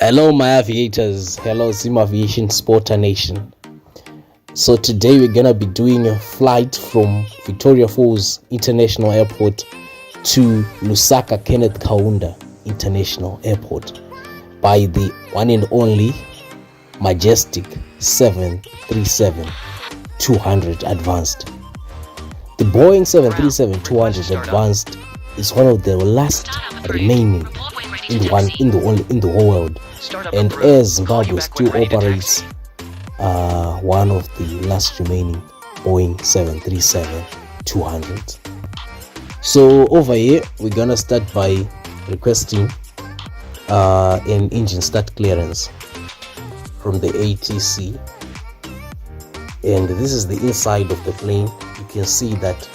Hello my aviators, hello Aviation Sporter Nation. So today we're gonna be doing a flight from Victoria Falls International Airport to Lusaka Kenneth Kaunda International Airport by the one and only majestic 737-200 Advanced. The Boeing 737-200 Advanced is one of the last remaining in the whole world, and Air Zimbabwe still operates one of the last remaining Boeing 737-200. So over here we're gonna start by requesting an engine start clearance from the ATC, and this is the inside of the plane. You can see that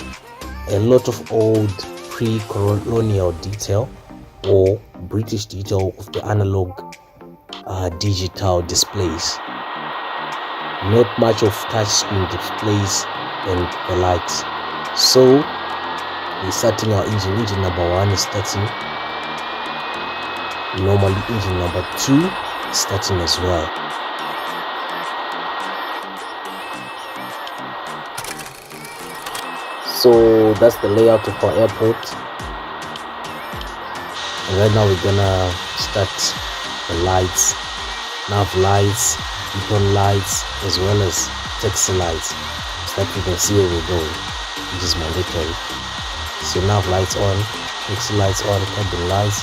a lot of old pre-colonial detail or British detail of the analog digital displays, not much of touchscreen displays and the likes. So we're starting our engine number 1 is starting normally, engine number 2 is starting as well. So that's the layout of our airport. And right now we're gonna start the lights, nav lights, beacon lights, as well as taxi lights, so that we can see where we're going, which is mandatory. So nav lights on, taxi lights on, cabin lights.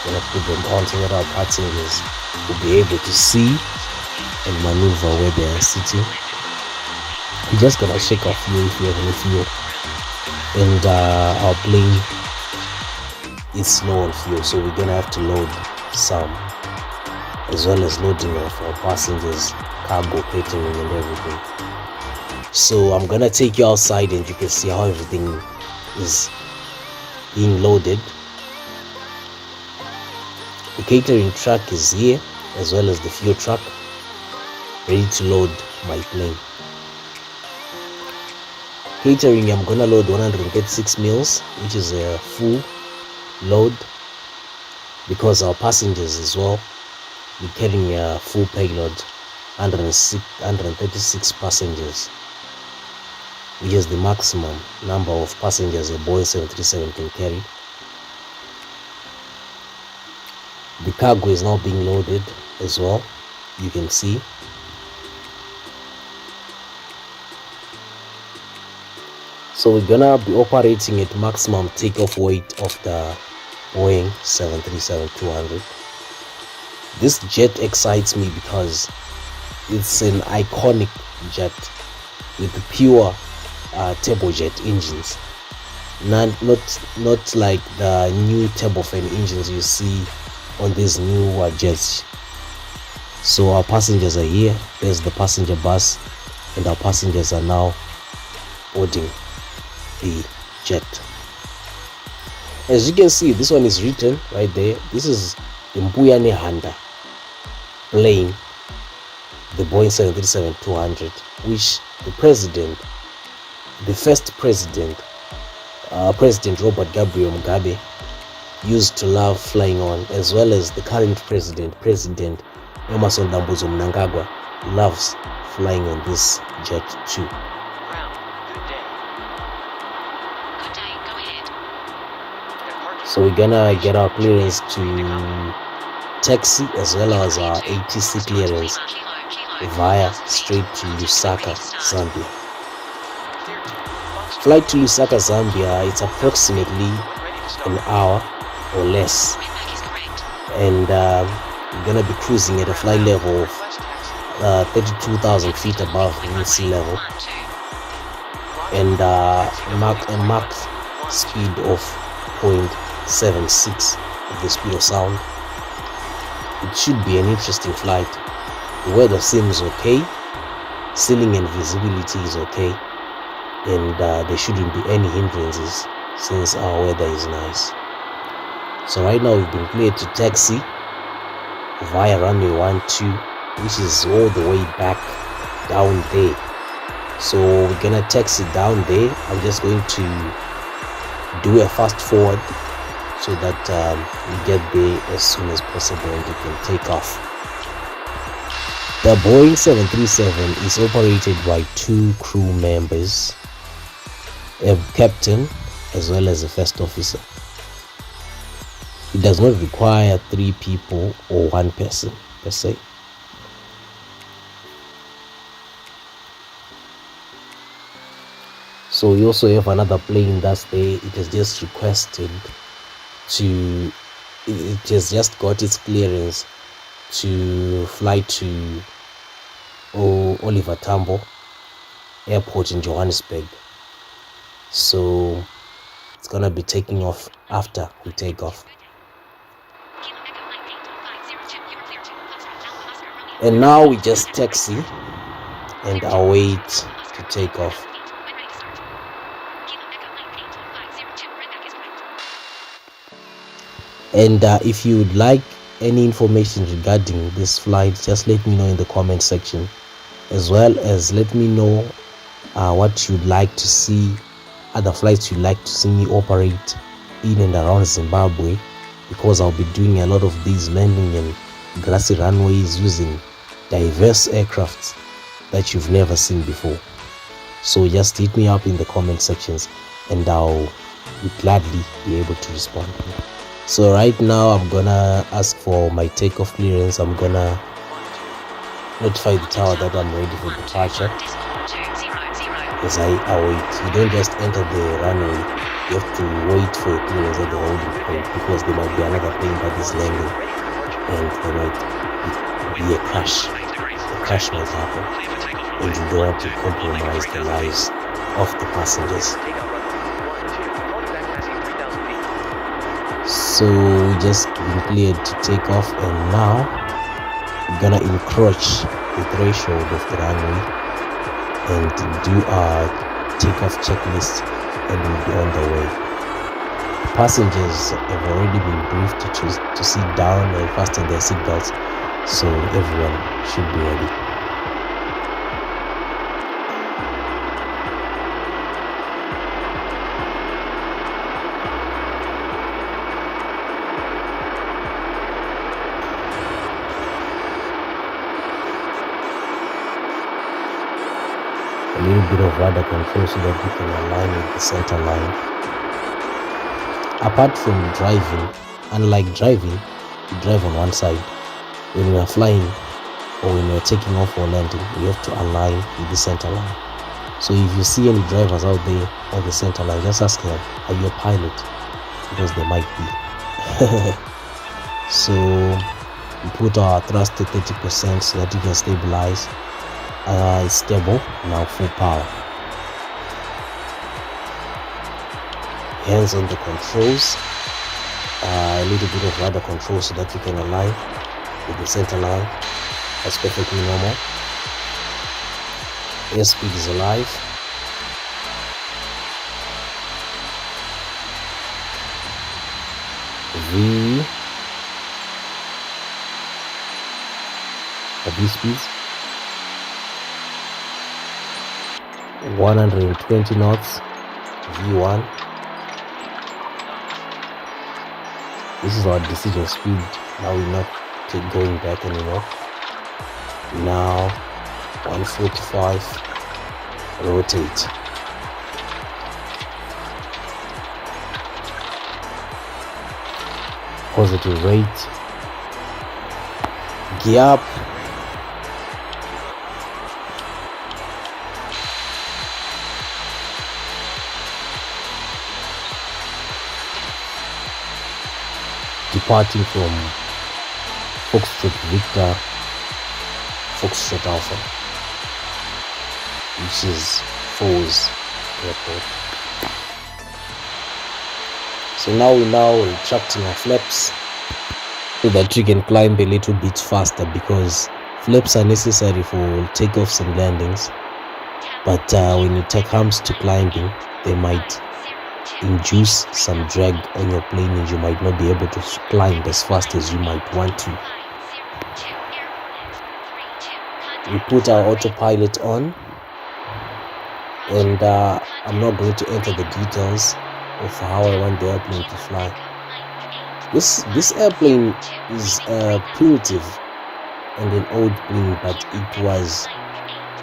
Gonna put them on so that our passengers will be able to see and maneuver where they are sitting. We're just gonna shake our fuel if we have any fuel, and our plane is low on fuel, so we're gonna have to load some, as well as loading of our passengers, cargo, catering and everything. So I'm gonna take you outside and you can see how everything is being loaded. The catering truck is here, as well as the fuel truck, ready to load my plane. Catering, I'm gonna load 136 meals, which is a full load, because our passengers as well be carrying a full payload, 136 passengers, which is the maximum number of passengers a Boeing 737 can carry. The cargo is now being loaded as well, you can see. So we're gonna be operating at maximum takeoff weight of the Boeing 737-200. This jet excites me because it's an iconic jet with pure turbojet engines, not like the new turbofan engines you see on these new jets. So our passengers are here. There's the passenger bus, and our passengers are now boarding the jet. As you can see, this one is written right there. This is the Mbuyane Handa plane, the Boeing 737-200, which the first president, President Robert Gabriel Mugabe, used to love flying on, as well as the current President Emerson Dambuzo Mnangagwa, loves flying on this jet too. So we're gonna get our clearance to taxi, as well as our ATC clearance via straight to Lusaka, Zambia. Flight to Lusaka, Zambia, it's approximately an hour or less, and we're gonna be cruising at a flight level of 32,000 feet above sea level, and a Mach speed of 0.76 of the speed of sound. It should be an interesting flight. The weather seems okay, ceiling and visibility is okay, and there shouldn't be any hindrances since our weather is nice. So right now we've been cleared to taxi via runway 12, which is all the way back down there. So we're gonna taxi down there. I'm just going to do a fast forward so that you get there as soon as possible and you can take off. The Boeing 737 is operated by 2 crew members, a captain as well as a first officer. It does not require 3 people or 1 person per se. So we also have another plane that's there. It has just requested to, it has just got its clearance to fly to Oliver Tambo Airport in Johannesburg. So it's gonna be taking off after we take off. And now we just taxi and await to take off. And if you would like any information regarding this flight, just let me know in the comment section, as well as let me know what you'd like to see, other flights you'd like to see me operate in and around Zimbabwe, because I'll be doing a lot of these landing in grassy runways using diverse aircrafts that you've never seen before. So just hit me up in the comment sections and I'll gladly be able to respond. So right now I'm gonna ask for my takeoff clearance. I'm gonna notify the tower that I'm ready for departure as I await. You don't just enter the runway, you have to wait for your clearance at the holding point, because there might be another plane that is landing and there might be a crash. A crash might happen and you don't want to compromise the lives of the passengers. So we just been cleared to take off, and now we're gonna encroach the threshold of the runway and do our takeoff checklist, and we'll be on the way. Passengers have already been briefed to sit down and fasten their seatbelts, so everyone should be ready. A little bit of rudder control so that we can align with the center line. Apart from driving, unlike driving, we drive on one side. When we are flying or when we are taking off or landing, we have to align with the center line. So if you see any drivers out there on the center line, just ask them, are you a pilot? Because they might be. So we put our thrust to 30% so that you can stabilize. It's stable, now full power. Hands on the controls, a little bit of rudder control so that you can align with the center line. That's perfectly normal. Airspeed is alive. V speeds 120 knots. V1. This is our decision speed. Now we're not going back anymore. Now 145. Rotate. Positive rate. Gear up. Departing from Foxtrot Victor, Foxtrot Alpha, which is Fours Airport. So now we're retracting our flaps so that you can climb a little bit faster, because flaps are necessary for takeoffs and landings, but when it comes to climbing, they might induce some drag on your plane and you might not be able to climb as fast as you might want to. We put our autopilot on, and I'm not going to enter the details of how I want the airplane to fly. This airplane is primitive and an old plane, but it was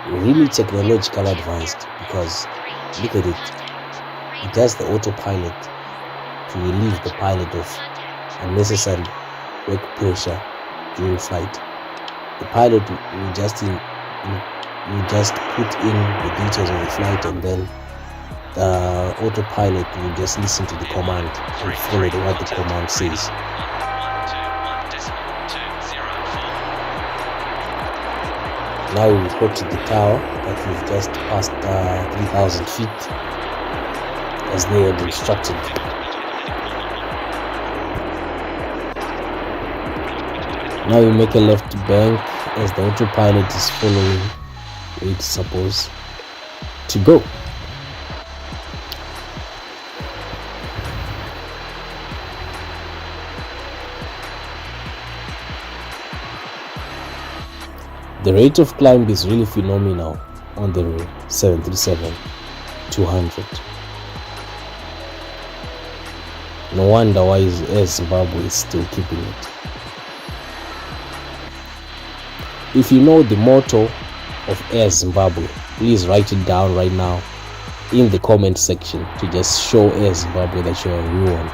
really technological advanced, because look at it. It has the autopilot to relieve the pilot of unnecessary work pressure during flight. The pilot will just put in the details of the flight, and then the autopilot will just listen to the command and follow what the command says. Now we've got to the tower that we've just passed 3,000 feet as they had instructed. Now we make a left bank as the autopilot is following where it's supposed to go. The rate of climb is really phenomenal on the 737-200. No wonder why Air Zimbabwe is still keeping it. If you know the motto of Air Zimbabwe, please write it down right now in the comment section to just show Air Zimbabwe that you're a real one.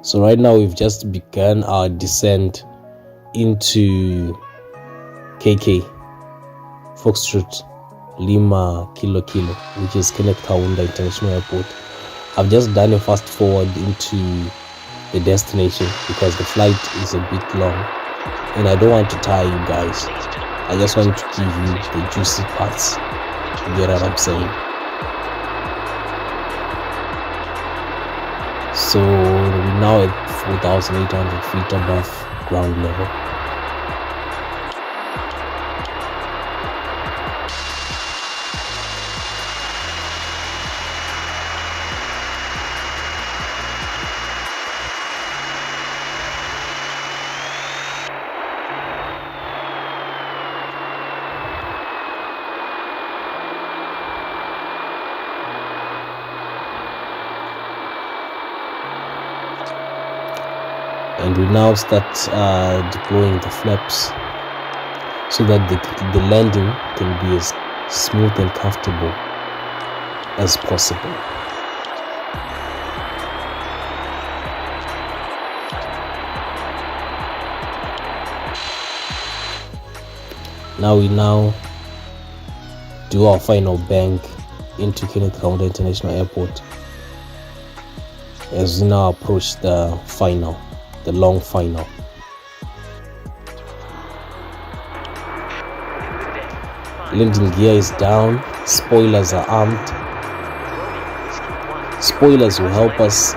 So right now we've just begun our descent into KK, Foxtrot Lima Kilo, which is Kenneth Kaunda International Airport. I've just done a fast forward into the destination because the flight is a bit long and I don't want to tire you guys. I just want to give you the juicy parts. You get what I'm saying? So we're now at 4,800 feet above ground level. And we now start deploying the flaps so that the landing can be as smooth and comfortable as possible. Now we do our final bank into Kenneth Kaunda International Airport as we now approach the long final. Landing gear is down, spoilers are armed. Spoilers will help us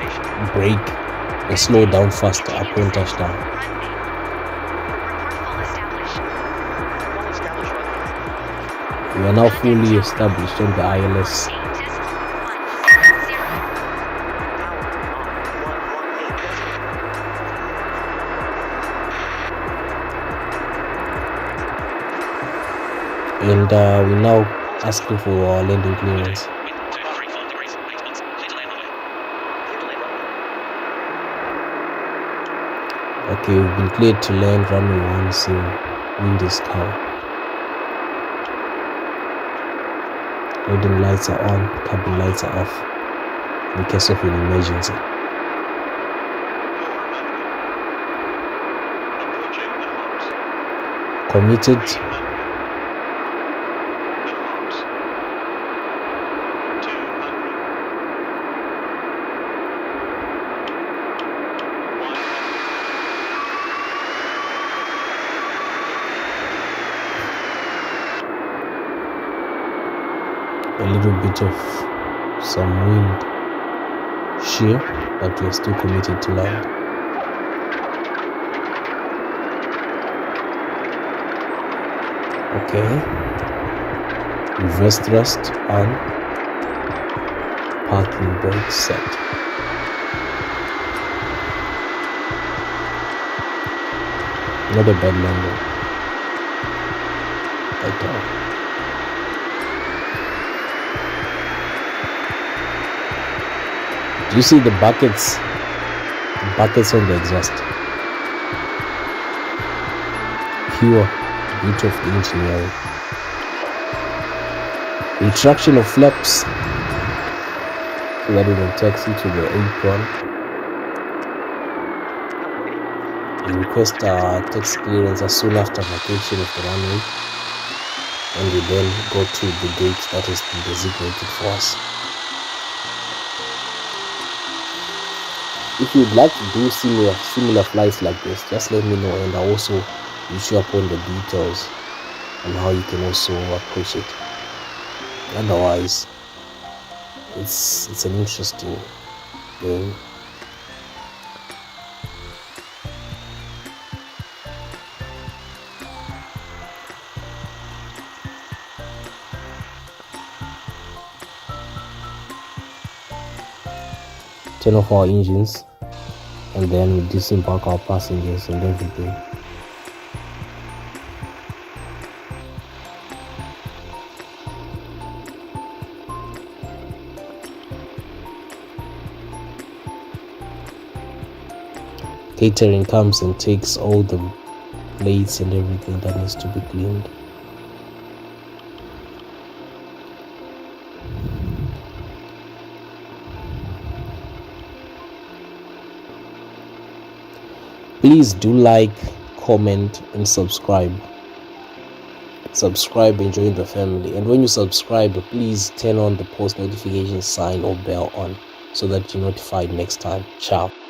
brake and slow down faster upon touchdown. We are now fully established on the ILS. And we're now asking for our landing clearance. Okay, we've been cleared to land runway 10, wind is calm. Loading lights are on, cabin lights are off in case of an emergency. Committed. A little bit of some wind shear, but we are still committed to land. Okay, reverse thrust on, parking brake set. Not a bad landing. upside down. Do you see the buckets? The buckets on the exhaust. Pure beauty of the engineering. Retraction of flaps so that it will taxi to the apron. You request taxi clearance as soon after vacation of the runway, and you then go to the gate that has been designated for us. If you'd like to do similar flights like this, just let me know, and I'll also reach you up on the details on how you can also approach it. Otherwise, it's an interesting game. Turn off our engines, and then we disembark our passengers and everything. Catering comes and takes all the plates and everything that needs to be cleaned. Please do like, comment, and subscribe. Subscribe and join the family. And when you subscribe, please turn on the post notification sign or bell on so that you're notified next time. Ciao.